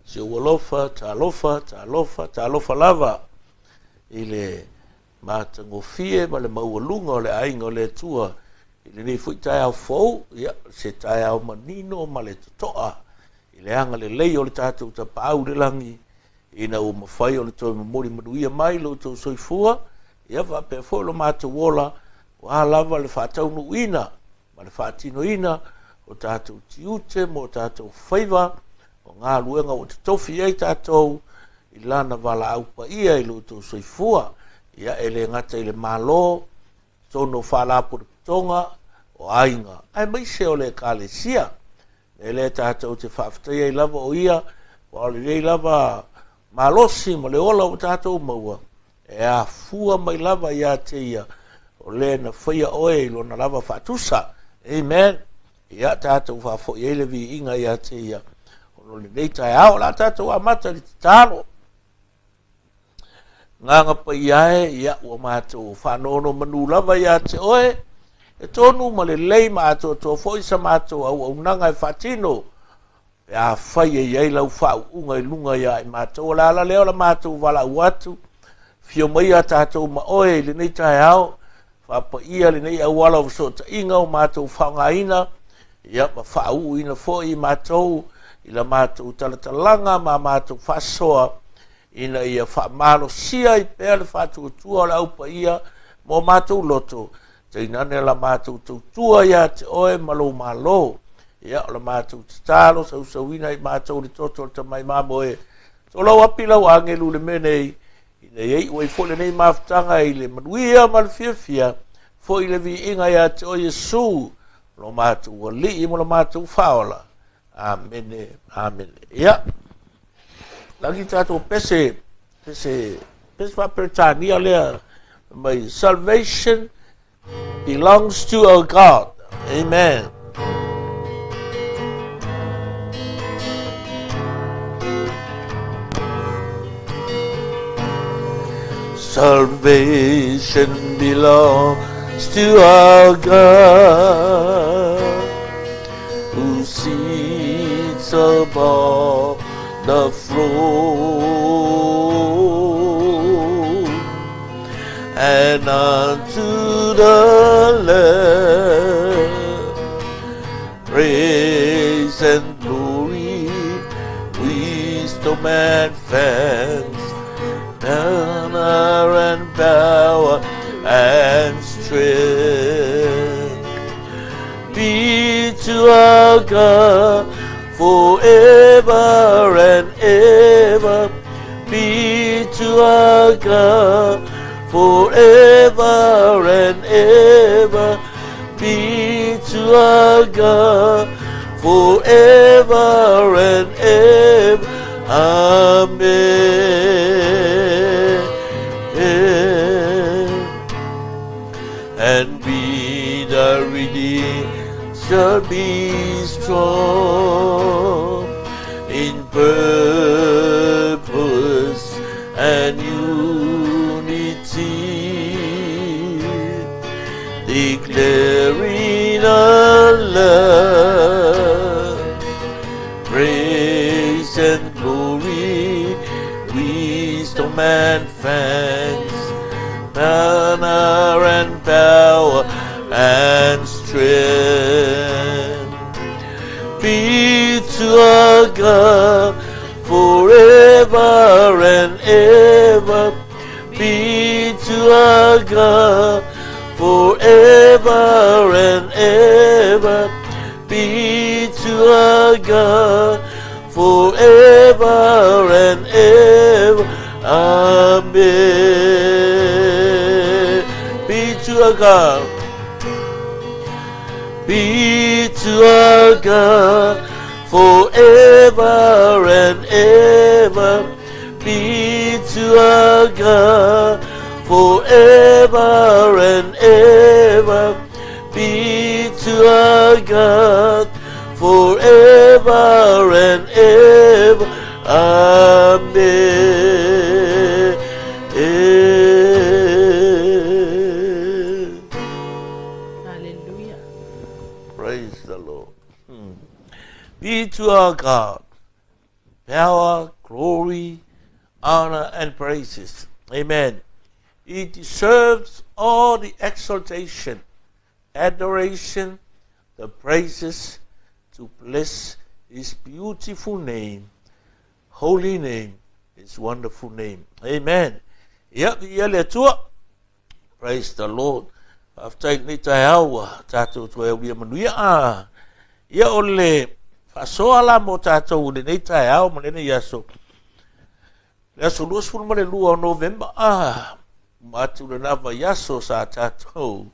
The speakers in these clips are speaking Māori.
se walofa talofa lava ile matangofie ma le maualunga o le ainga o le tua ile nei fui tai au fou ia se tai au manino ma le totoa ile anga le lei o le tātou ta pau le langi ina o mawhai o le toi mamori manuia mai lo tau soifua ia va pe fo lo mātou wola wa lava le whātau no ina ma le whātino ina o tātou tiute mo tātou whaiva o ngā luenga o te tofi ei tātou i lana wala au pa ia i lo tau soifua ia ele ngata i le malo tono whalapo le tonga o ainga ai mai se o le kālesia ele tātou te whaafitai ei lava o ia wa le rei lava malosi mo le ola o tātou maua e a fua mai lava ia te ia o le na whaia oe i lona lava whaatusa amen ia tātou whafo i ele vi inga ia te ia o lo le nei tai ao la tātou amata li te tālo nganga pa iae ia ua mātou whanono manu lava ia te oe e tonu ma le lei mātou tō fo isa mātou au nanga e whatino e a whai e iei lau whau unga i lunga ia i mātou la ala leo la mātou wala uatu fio mai a tātou ma oe le nei tai ao whapa ia le nei au wala o ta inga o mātou whaunga ina ia ma whau ina fo i mātou i la mātou talatalanga ma mātou whasoa ina ia whamalo sia i pēr le whātou tua la upa ia mo mātou loto te inane la mātou tua ia te oe malo malo ia o la mātou te tālo sauina i mātou le toto le tamai mamoe so lau api lau angelu le menei ina iei ua i fo le nei mafutanga i le manuia ma le fiafia fo i le vi inga ia te o Yesu lo mātou ua li i mo la mātou whaola amene ia lagi tātou pese whaperetania lea my salvation belongs to our God amen. Salvation belongs to our God, who sits above the throne, and unto the Lamb praise and glory, wisdom and thanks, honor and power and strength be to our God forever and ever. Be to our God forever and ever. Be to our God forever and ever. Amen. And we the redeemed shall be strong in purpose and unity, declaring our love, praise and glory, wisdom and thanks, honor and power and strength be to our God forever and ever. Be to our God forever and ever. Be to our God forever and ever. Amen. Be to our God. Be to our God forever and ever. Be to our God forever and ever. Be to our God forever and ever. Amen. Hallelujah. Praise the Lord. Be to our God power, glory, honor, and praises. Amen. He deserves all the exaltation, adoration, the praises to bless his beautiful name, holy name, his wonderful name. Amen. Praise the Lord. After ni tai awa, tātou tu e wia manuia. Ia ole whasoa la mo tātou le nei tai awa mo nene yaso. Yaso luas pun male lua o November. Matu le nawa yaso sa tātou.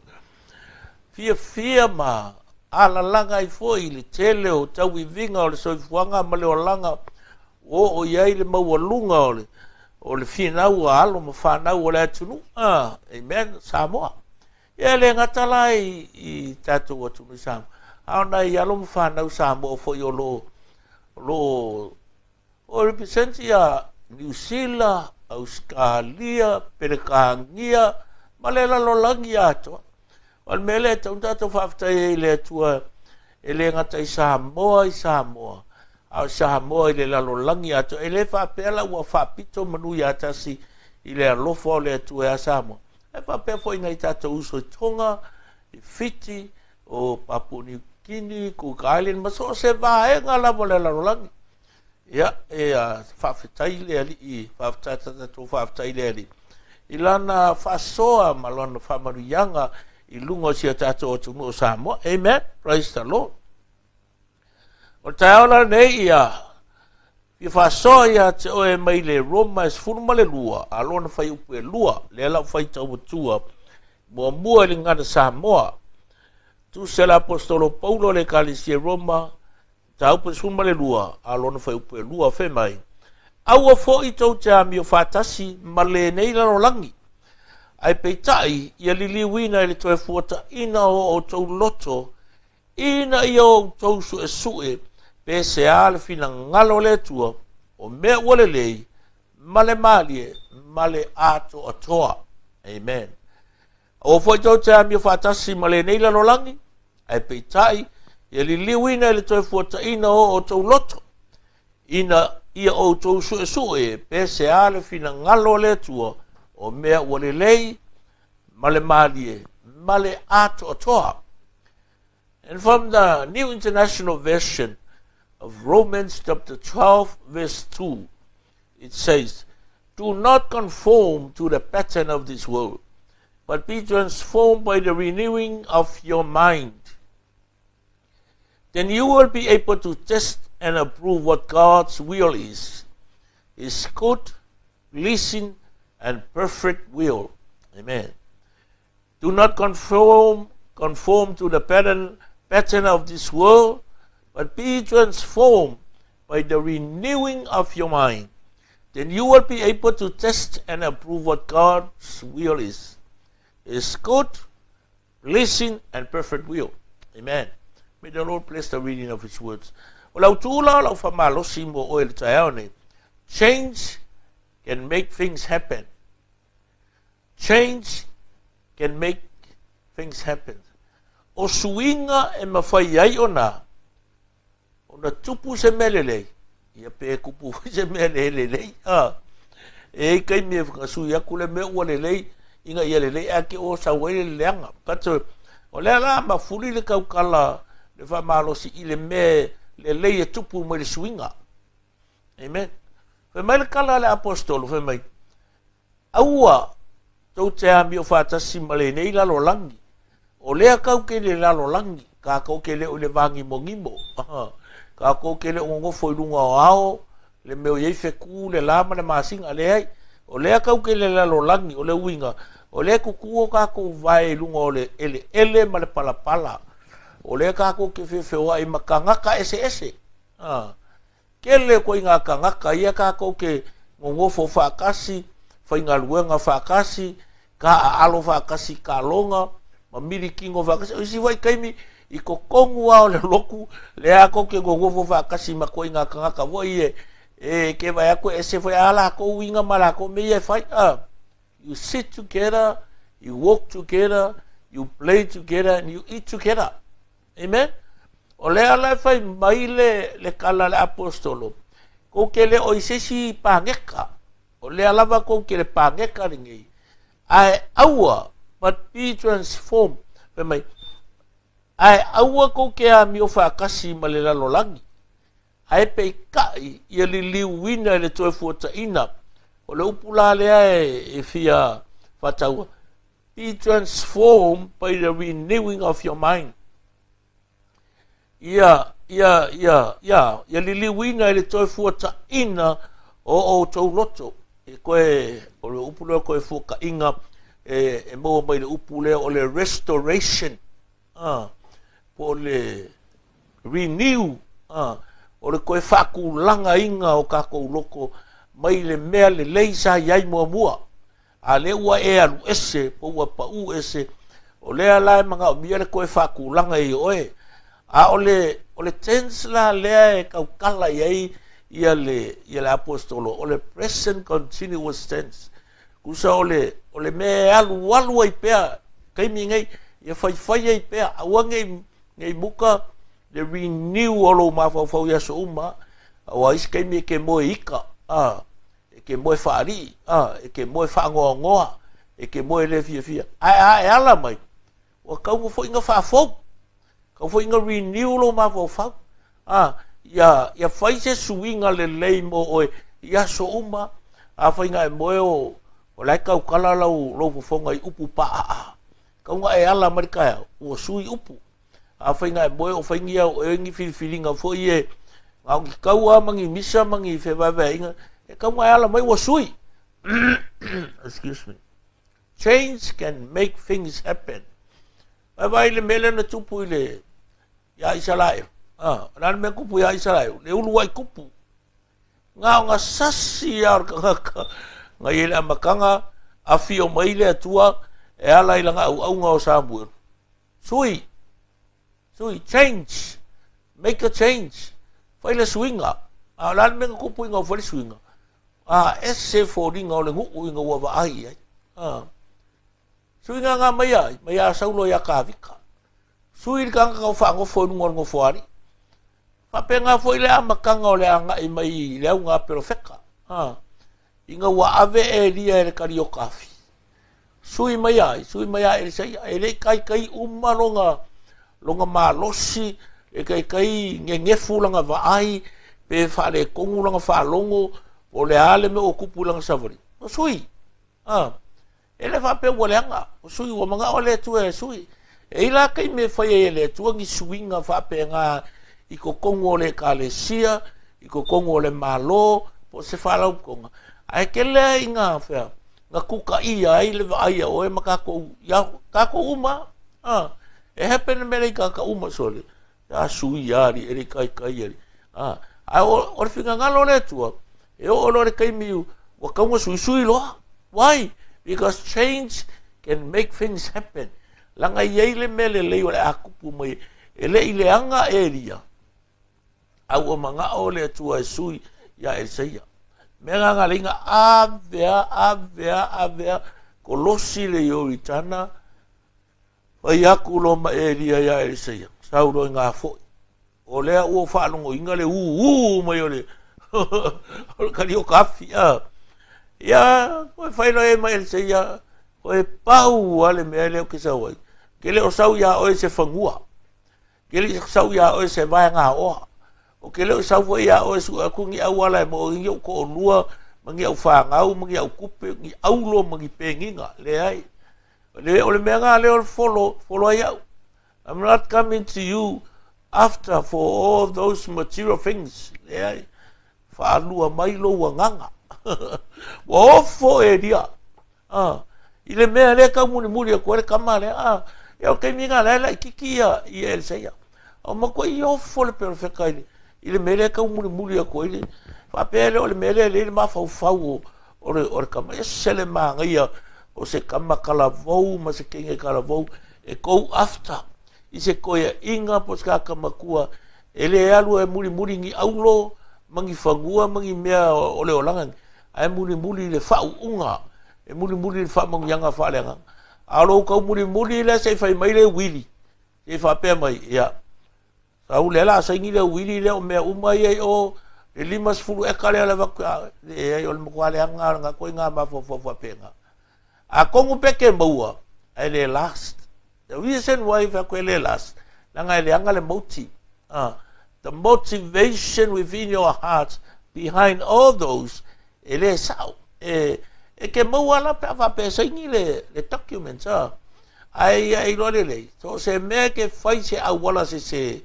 Fia ma ala langa I foi le tele o tau I vinga o le soifuanga ma le o langa o iai le maualunga o le finau a alo ma whanau o le atunu. Amen. Samoa. Ia le ngatala I tātou atunu Samoa. Aona I alo ma whanau Samoa foi o lo representia New Zealand, Australia, Perekangia, ma le lalolangi atoa. Wal mele tau tātou whaftai le atua le ngata I Samoa. Au Samoa le lalolangi atoa. Le whapela ua whapito manu I atasi I le alofa o le atua Samoa. Whapea fo inga I tātou uso I Tonga, I Fiti, o Papua New Guinea, Cook Island, ma so se vaenga lavo le lalolangi. Ia, whawhetai le ali whawhetai le ali. I lana whasoa ma lana whamaruyanga I lungo sia tātou o tunu o Samoa. Amen. Praise the Lord. O taola nei ia. I whasoa ia te oe mai le Roma es furuma le lua. Alona whai upu e lua. Le ala whai tau tua. Mua le ngana Samoa. Tu se la apostolo Paulo le kalisia Roma. Tau pe furuma le lua. Alona whai upu e lua whe mai. Aua fo I tau te ami o whatasi ma le nei lano langi. Ai peitai, ia liliwina I le toe fuata ina o tau loto, ina I o tau sue, pe se ale fina ngalo le tua, o mea wale lei, male malie, male ato atoa. Amen. O foi tau te ami o whatasi male neila no langi, ai peitai, ia liliwina I le toe fuata ina o tau loto, ina ia o tau sue, pe se ale fina ngalo le tua, o mea wale lei, male malie, male ato atoa. And from the New International Version of Romans chapter 12 verse 2, it says, do not conform to the pattern of this world, but be transformed by the renewing of your mind. Then you will be able to test and approve what God's will is, His good, pleasing, and perfect will. Amen. Do not conform to the pattern of this world, but be transformed by the renewing of your mind. Then you will be able to test and approve what God's will is, His good, pleasing, and perfect will. Amen. May the Lord bless the reading of His words. Change can make things happen. Change can make things happen. O suinga e mawhai ai ona. Ona tupu se melelei. Ia pe kupu se melelei. E kai me whakasui aku le mea ua lelei. Inga ia lelei ake o sa waile leanga. Kato, o lea la ma fuli le kaukala le whamalosi I le mea lelei e tupu mai le suinga. Amen. Whemai le kala le apostolo, whemai. Aua, tau te ami o whatasi ma le nei lalo langi. O lea kau ke le lalo langi, ka kau ke le o le vangi mongimo. Ka kau ke le o ngofo I lunga o ao, le meo yei feku, le lama le masinga le hai. O lea kau ke le lalo langi, o le uinga. O lea kukuo ka kau vai lunga o le ele ma le palapala. O lea ka kau ke fefewa I makangaka ese. Kele ko inga kangaka ia ka ko ke ngofo whakasi, whainga luenga whakasi, ka alo whakasi ka longa, mamiri kingo whakasi. O isi wai kaimi I ko kongu ao le loku, le ako ke ngofo whakasi ma ko inga kangaka wai ke vai ako ese wai ala ko winga mala ko me ia whai. You sit together, you walk together, you play together, and you eat together. Amen? O le ala fai mai le kala le apostolo. ko ke le o isesi pangeka o le alava ko ke le pangeka ringi ai aua but be transformed pe mai ai aua ko ke a mi o fa kasi ma le lalo langi ai pe kai ia li liuina le toe fuata ina o le upula le e fia fatau be transformed by the renewing of your mind ia li liuina le toe fuata ina o tau loto e koe o le upula koe fuaka inga e mo mai le upule o le restoration po le renew o le koe whakulanga inga o kako loko mai le mea le leisa iai mua mua a le ua e alu ese po ua pa u ese o le alae manga o mia le koe whakulanga i oe a o le tense la lea e kaukala iai ia le apostolo o le present continuous tense kusa o le mea alu alu ai pea kaimi ngai ia whaiwhai ai pea aua ngai muka le renew o lo mawhawhau ia so uma awa isi kaimi ke moe ika e ke moe whaari e ke moe whaangoa ngoa e ke moe le fia fia ai ala mai wa kaunga fo inga whaafau kau fo inga renew lo mawhawhau ia whai se suinga le leimo oe ia so uma a whainga e moe o lai kau kala lau lo fufonga i upu paa kaunga e ala marikaya ua sui upu a whainga e moe o whaingia o engi whiriwhiringa fo i e ngau ki kaua mangi misa mangi whewawea inga e kaunga e ala mai ua sui excuse me change can make things happen vai le mele na tupu i le ya isalae ran me kupu ya isalae le ulu wai kupu ngā sasi ya orkangaka nga ile amakanga afi o maile atua e ala ilanga au ngā o sambuer sui change make a change faile swinga ran me kupu inga faile swinga ese foringa o le ngu inga wa ai swinga nga mai saulo ya kavika sui kanga ka fa fo ngo foari fa penga fo ile amakanga o le anga i mai le nga perfeka inga wa ave e lia e kari o kafi sui mai e sei e le kai longa malosi e kai ngefu langa vai pe fa le kongu langa fa longo o le ale me o kupu langa savori sui ele fa pe wo le anga sui wo manga o le tu e sui e ila kai me fai ele tu ngi suinga fa pe nga i ko kongo le kalesia i ko kongo le malo po se fala konga ai kele inga fa nga kuka ia ai le vai o e maka ko ya ka ko uma e happen me le ka uma sole ya sui yari ele kai yari ai o finga ngalo le tu e o lo le kai miu wa kongo sui lo why because change can make things happen langa yeile mele le o le akupu mai ele ile anga area au o manga o le tua sui ya elseia mega ngalinga avea kolosi le yoritana vai akulo ma area ya elseia saulo nga fo o le o fa longo inga le mai o le o kali o kafi ya o fai no e ma elseia o e pau ale mele o kisa wai kele o sau ya o se fangua kele sau ya o se vai nga o kele o sau ya o su akungi awala mo ngi ko lua mangi au fa ngau mangi au kupe ngi aulo mangi penginga le ai le o le menga le o follow ya I'm not coming to you after for all those material things le ai fa lua mai lo nganga wo fo e dia ile mea le ka muri ko le kamale eu que minga la kikia e ele sei o ma ko io fo le perfecta ile mele ka muri ko ile fa pele o le mele le ma fa o le kama sele ma ngia o se kama kala vou ma se kinge kala vou e ko after i se ko ia inga po ska kama kua ele alu e muri ngi aulo mangi fangua mangi mea o le olanga ai muri le fa unga e muri le fa mangi yanga fa lenga alo ka muri le se fai mai le wili e fa pe mai ya au le la sai ni le wili le o me umai o le lima sfulu e kale ala waka e ai o le makuale anga nga koe ngā mafo penga. A kongu peke maua, ai le last. The reason why wako le last, nanga le anga le moti. The motivation within your heart behind all those, ele sao. E ke maua la pe awa pe saingi le documents. Ai lo le. So se me ke fai se awala se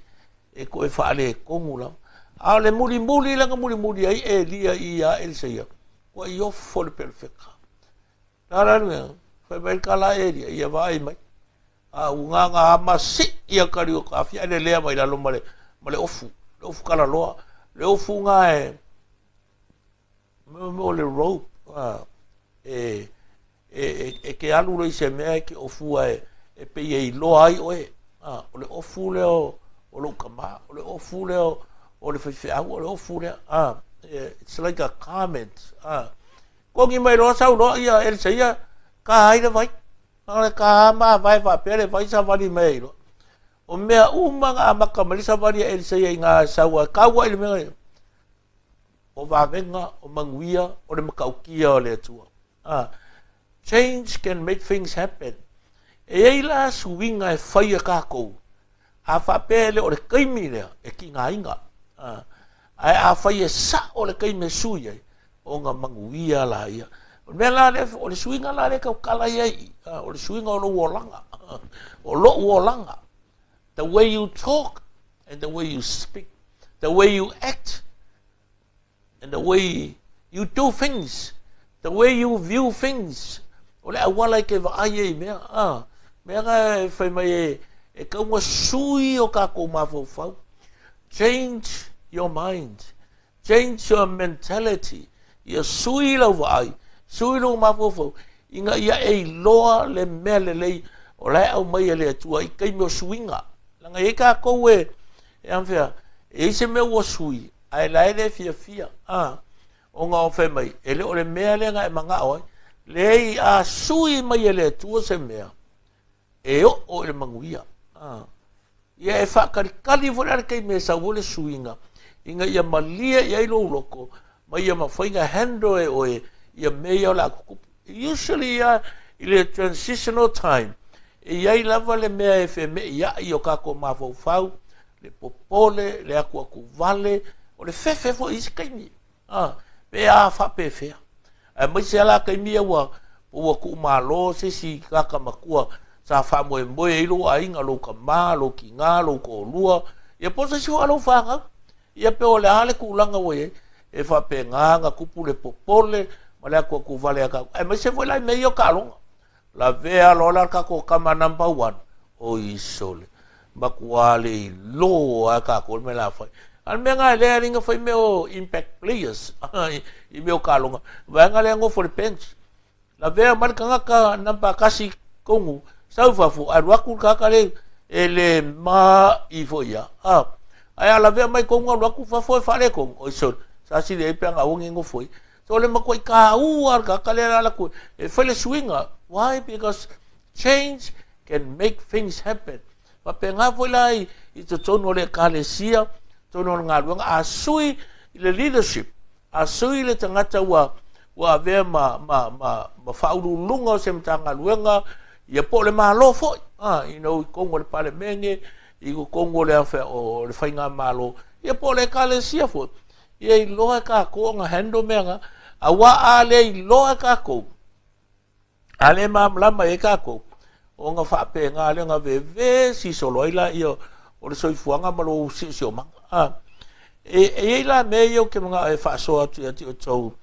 e koe whaale kongu la. A le muli langa muli ai e lia ia el seia. Ko i offo le perfecta. Nara nua, fai mai kala e lia, ia vai mai. A unga ama si ia kari o ka fia le lea mai lalo male ofu. Le ofu kala loa. Le ofu nga mo le rope. E ke alu rei se mea ke ofu e pe i loa ai oe. O le ofu leo o lo kama. O le ofu leo o le whaiwhiau, o le ofu lea. It's like a comment. Kongi mai loa sau loa ia el se ia ka haere vai. Ka maa vai whapere vai sa wani mei loa. O mea umanga a makamalisa wani el se ia i ngā saua. Kaua ili mea o wāwenga, o manguia, o le makaukia o le atua. Change can make things happen. E eila suinga e whaia kākou. A whapele o le kaimi lea, e ki ngā inga. Ai a whaia sa o le kaimi sui ai, o ngā manguia la ia. O mea la le, o le suinga la le kau kala iai, o le suinga o lo uolanga. O lo uolanga. The way you talk, and the way you speak, the way you act, and the way you do things, the way you view things. O le awala ke wa ai mea, mea ka whai mai e kaunga sui o kako mawhau. Change your mind. Change your mentality. Ia sui lau wa ai. Sui lau mawhau. Inga ia e loa le mea le lei o lai au mai le atua i kaimi o suinga. Langa e kako e amwhea, e se mea ua sui. Ai lai le fia. O ngā o whai mai. E le o le mea le nga e manga oi. Le a sui mai e le atua se mea. E o le manguia. Ia e whakarikali whare kei me sa wole suinga. Inga ia malia ia ilo uloko. Ma ia mawhainga hando e oe. Ia mea o la kukupu. Usually ia i le transitional time. Ia i lava le mea e whe me ia i o kako mawhau. Le popole, le aku vale. O le whewhe fo isi kaimi. Pe a whape whea. Mai se ala kaimi ua. Ua ku malo se si kaka makua. Sa wha moe ilo a inga lo ka maa, lo ki ngā, lo ko lua. Ia posa si ho alo whanga. Ia pe o le ale ku langa oe. E wha pe ngā kupu le popole. Ma le akua ku vale a kako. Mai se lai mei o ka longa. La vea lola kako kama number 1. O isole. Ma kuale i lo a kako me la whai. An mea ngā lea ringa whai meo impact players. I meo ka longa. Vanga lea ngo for the bench. La vea marika ngaka nampa kasi kongu. Sau fafu, ai ruaku kakale e le ma i fo ia. Ai ala vea mai konga ruaku fafu e whare kong. O iso, sa si le e peanga ongi ngo foi. So le makoi ka ua kakale ala ku e whele swinga. Why? Because change can make things happen. Pa penga foi lai i to tono le kale sia, tono ngā ruanga, a sui le leadership, a sui le tangata ua vea ma whauru lunga o se mtanga ruanga, ia po le malo fo kongo le pale menge i kongo le afa o le fainga malo ia po le kale sia fo ia i loa ka ko nga hando menga a wa ale i loa ka ko ale lama e ka ko o nga fa pe nga le nga ve si solo ila io o le soifuanga malo si o manga e la me yo ke nga e fa so atu o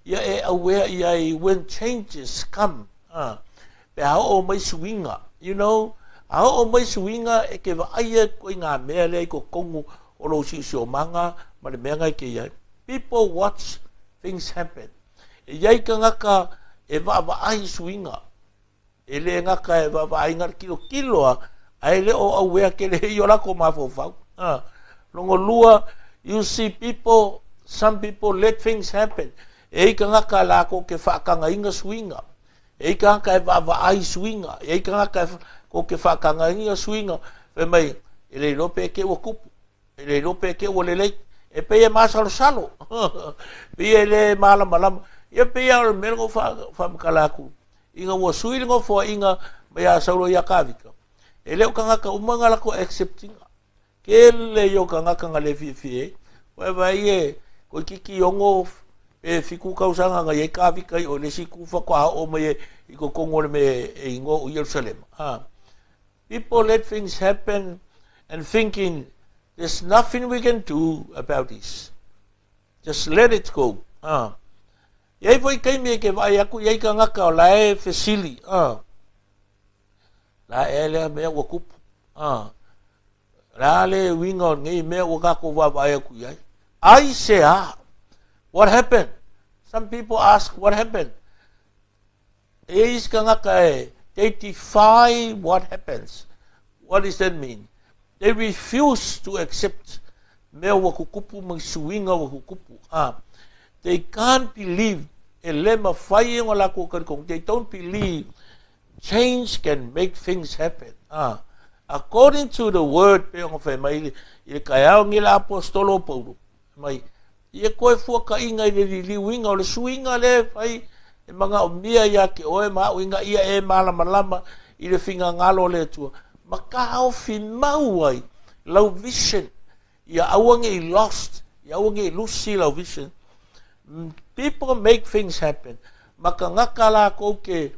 ia e aware ia when changes come pe hao o mai suinga, you know, hao o mai suinga e ke wa aia ko i ngā mea lea i ko kongu o lo si o manga, ma le mea ngai ke iai. People watch things happen. E iai ka ngaka e wa ai suinga. E le ngaka e wa ai ngar kilo ai le o awea ke le i o lako mawhau. Longo lua, you see people, some people let things happen. E ka ngaka lako ke whaakanga inga suinga. E ka ka va ai swinga e ka ka ko ke fa ka ngai swinga pe mai ele lope ke o kupu ele lope ke o lele e pe e masalo salo pe le mala malama ia pe o me go fa kala ku inga wo sui ngo fo inga me ya saulo ya kavika ele o kanga ka umanga la ko accepting kele yo kanga kanga le fi wa vai e ko kiki ongo e fiku kausanga nga ye kavika o le siku fa kwa o me I ko kongo me e ingo o Jerusalem people let things happen and thinking there's nothing we can do about this. Just let it go. Yai voi kai me ke vai aku yai ka ngaka o lae fesili. La ele me o kupu. La le wingo ngai me o ka ko vai aku yai. I say what happened? Some people ask what happened. Is ka ngaka they defy what happens. What does that mean? They refuse to accept mea wakukupu magsuinga wakukupu. They can't believe elema fai ngo lako karikong. They don't believe change can make things happen. According to the word pe ngo fe mai I kaya ngila apostolo Paulo. Mai ia koe fuaka inga I le winga o le suinga le fai e mga umia ia ke oe ma winga ia e malama I le finga ngalo le tua. Makao finau ai lau vision ia awange lost ia awange lusi lau vision people make things happen maka ngakala ko ke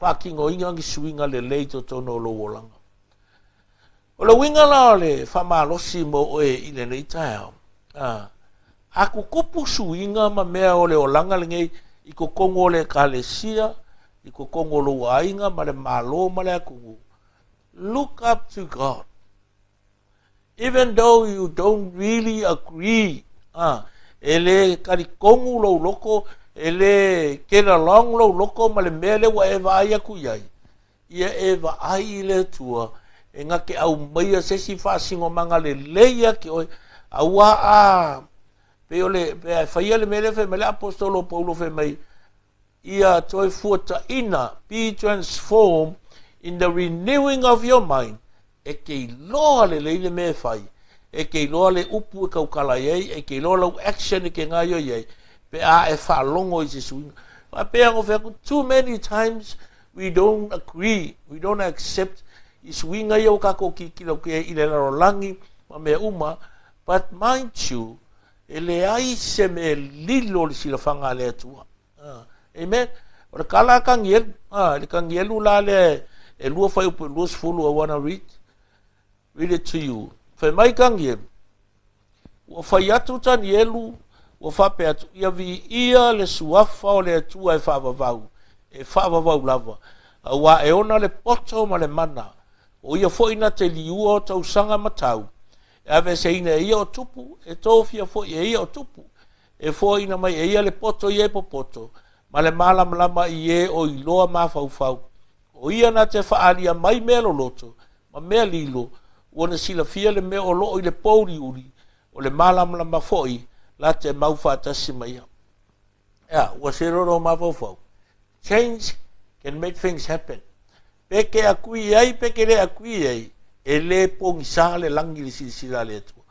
fucking o inga ngi swinga le leito tono lo wolanga o le winga la le fama losi mo e ile nei tao aku kupu swinga ma mea o le olanga le ngai I ko kongo le kalesia I ko kongo lo ainga ma le malo ma le aku look up to God. Even though you don't really agree. Ele karikongu lo loko, ele kera long lo loko, ma le mele wa eva ai aku iai. Ia eva ai le tua, e nga ke au maia sesi whaasingo manga le leia ki oi, awa pe ole, pe whaia le mele fe, mele apostolo Paulo fe mai, ia toi fuata ina, be transformed, in the renewing of your mind, e ke loa le leile me fai, e ke loa le upu e kaukala yei, e ke loa lau action e ke ngaio yei, pe e whalongo I se swinga. Pe ango wheako, too many times we don't agree, we don't accept I swinga iau kako ki kilo ke I le Rolani, ma mea uma, but mind you, e le ai se me lilo le sila whanga le atua. Amen? O le kala kangielu, le kangielu la le, e lua fai upo lua sfulu I wanna read it to you fai mai kangi ua fai atu tani elu ua fape atu ia vi ia le suafa o le atua e whaavavau lava ua e ona le poto ma le mana o ia foina te liua o tau sanga matau e ave se ina ia o tupu e tofia fo e ia o tupu e foina mai e ia le poto ia popoto ma le malama I e o iloa mafau o ia na te whaalia mai mea loto, ma mea lilo, wana sila fia le mea o loo I le pouri uri, o le malamla mafoi, la te mauwhatasi mai. Ua se roro mafau. Change can make things happen. Peke akui ai, peke le akui ai, e le pongi sa le langi li sila le atua.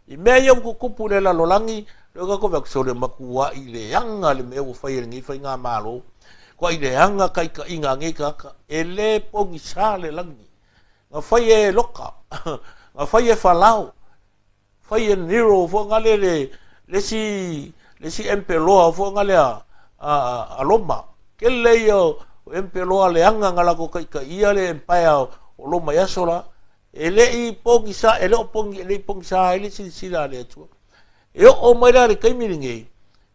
I mea iau kukupu le la lolangi, leo kako vek so le makua I le anga le mea ufai le ngifai ngā malo, ko I le anga kai ka inga nge kaka e le pongi sa le langi nga fai e loka nga fai e falau fai e niro fo ngale le si empeloa fo ngale a loma ke le yo empeloa le anga ngala ko kai ka ia le empaya o loma yasola e le I pongi sa e le pongi sa e le sila le atua e o mai la le kai miringe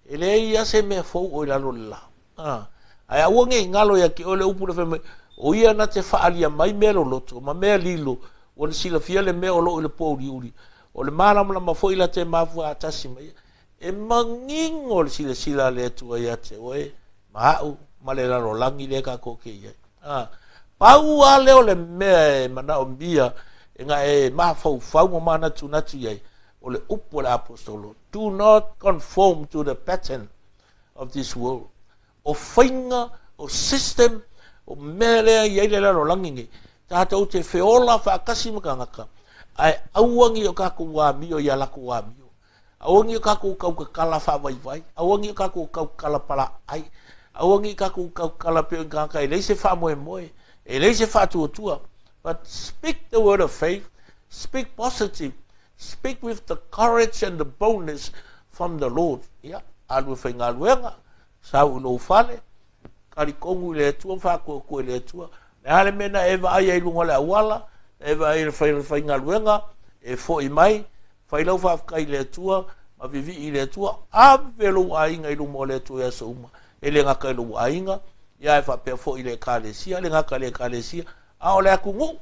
e le ia se me fo o la lola ai awange ngalo ya ki ole upu fe o ia na te whaalia mai mea loto ma mea lilo o sila fia le mea o lo le pouri uri o le malamala ma foi la te mafu atasi mai e mangingo le sila le tua ia te oe mahau ma le laro langi le ka koke ia pau a leo le mea e mana o mbia e nga e mafau fau ma mana tunatu ia o le upu le apostolo do not conform to the pattern of this world o whainga, o system, o melea i eile laro langingi. Tātou te whiola whaakasi makangaka. ai auangi o kako wa mio ya la ko wa mio auangi o kako kau kala fa vai vai auangi o kako kau kala pala ai auangi kako kau kala pe ka le se fa moe moe e le se fa tu tua but speak the word of faith, speak positive, speak with the courage and the boldness from the Lord. Ya alu fa ngaluenga sa ulo fale kari kongu le tua fa ko le tua ale mena eva ai lunga le awala eva ai fa ngaluenga e fo i mai fa ilo fa kai le tua ma vivi i le tua avelo ai ngai lunga le tua ya suma ele nga kai lu ainga ya fa pe fo i le kalesia le nga kale kalesia a ole akungu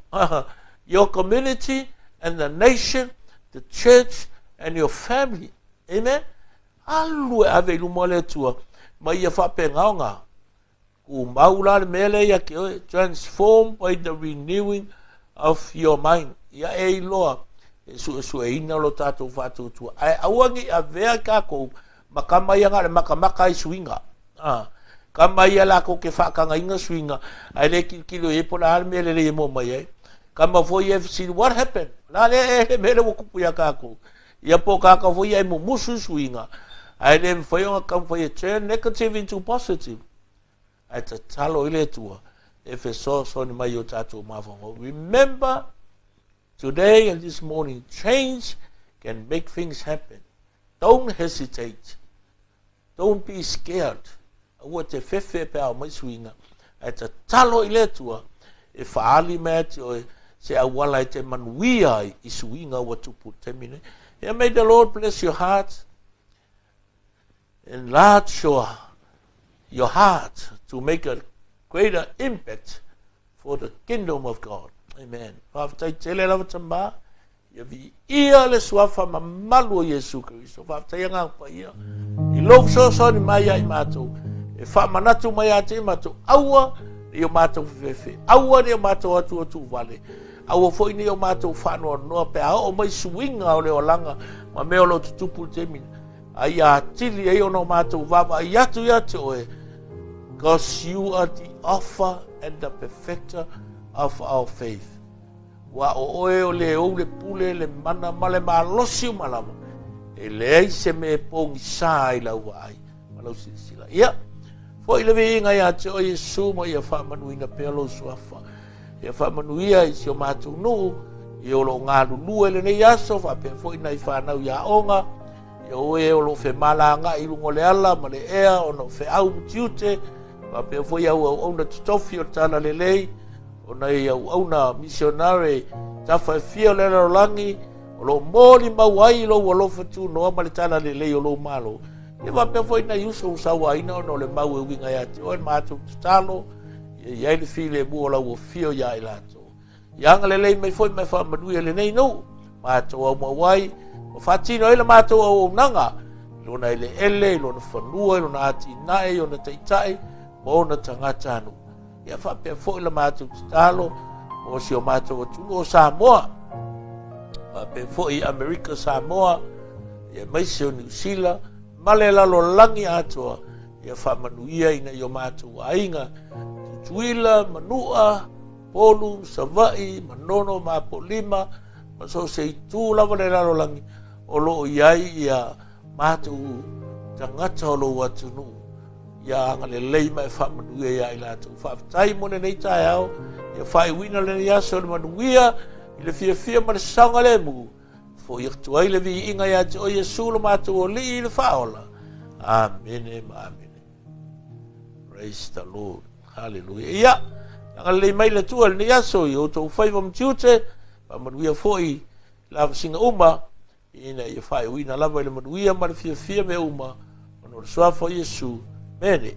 your community and the nation, the church and your family, amen. Alu ave lunga le tua ma ia fa pe ngaonga ku maula mele ya ke transformed by the renewing of your mind ya e loa su ina lo tato fatu tu ai awangi avea ka ko makama ya ngale makamaka i swinga kama ya la ko ke fa ka inga swinga ai le kilo e pola mele le mo mai kama fo ye see what happened la le mele wo kupu ya ka ko ya po ka ka fo ye mo musu swinga ai le fo yo ka fo ye turn negative into positive at a talo ile tua if a source on my yotato mavongo. Remember today and this morning change can make things happen. Don't hesitate, don't be scared. What a fefe pa mai swinga at a talo ile tua if ali met or say a wala te manuia is swinga what to put termine. And may the Lord bless your heart, enlarge your heart to make a greater impact for the kingdom of God. Amen. Whaftai tele lava tamba, ia vi ia le suafa mamalu o Yesu Christo. Whaftai anga pa ia. I lov so ni mai ai matou. E wha manatu mai ate matou. Aua ni o matou fefe. Aua ni o matou atu vale. Aua foi ni o matou whanua noa pe a o mai suinga o le o langa. Ma meo lo tutupu te mina. Ai a tili e ono matou vava. Ai atu oe. Because you are the author and the perfecter of our faith. Wa o oe le pule le mana male malosi malama. E le se me pongi sai la wai. Malau sila. Ia. Fo ile vinga ya te o Yesu mo ia fa manuina pelo suafa. Ia fa manuia i se matu no. I o lo ngalu lue le ne yaso fa pe fo ina i fa na ya onga. Ia oe o lo fe malanga i lungo le ala ma le ea o no fe au tiute. Pa pe foi au na tofi o tana lelei o na au na missionary tafa fio le Rolani o lo moli mawai lo lo fatu no ma le tana lelei o lo malo e va pe foi na yuso sawa ina no le mau e winga ya o ma tu talo ia le file bu o fio ya ilato yang lelei mai foi mai fa madu le nei no ma to o mawai o fatino ile ma to o nanga lo na ile ele lo na fanua lo na ati nai o na taitai ona tangata anu ia fa pe fo le matu talo o si o matu tu o Samoa pa pe fo i America Samoa ia mai se o New Zealand male la lo langi ato ia fa manuia ina yo matu ainga tuila manua polu savai manono ma polima ma so se tu la vale la lo langi o lo ia matu tangata lo watu nu ya ngale lei mai fa manuia ya ila tu fa tai mo nei tai au ya fai wina le ya so manuia ile fia ma sanga le mu fo ir tu ai le vi inga ya o Yesu lo ma tu li le faola amen amen praise the Lord hallelujah ya ngale mai le tu le ya so yo to fai vom tute pa manuia foi la singa uma ina ya fai wina la le manuia ma fia me uma no so fo Yesu Mene.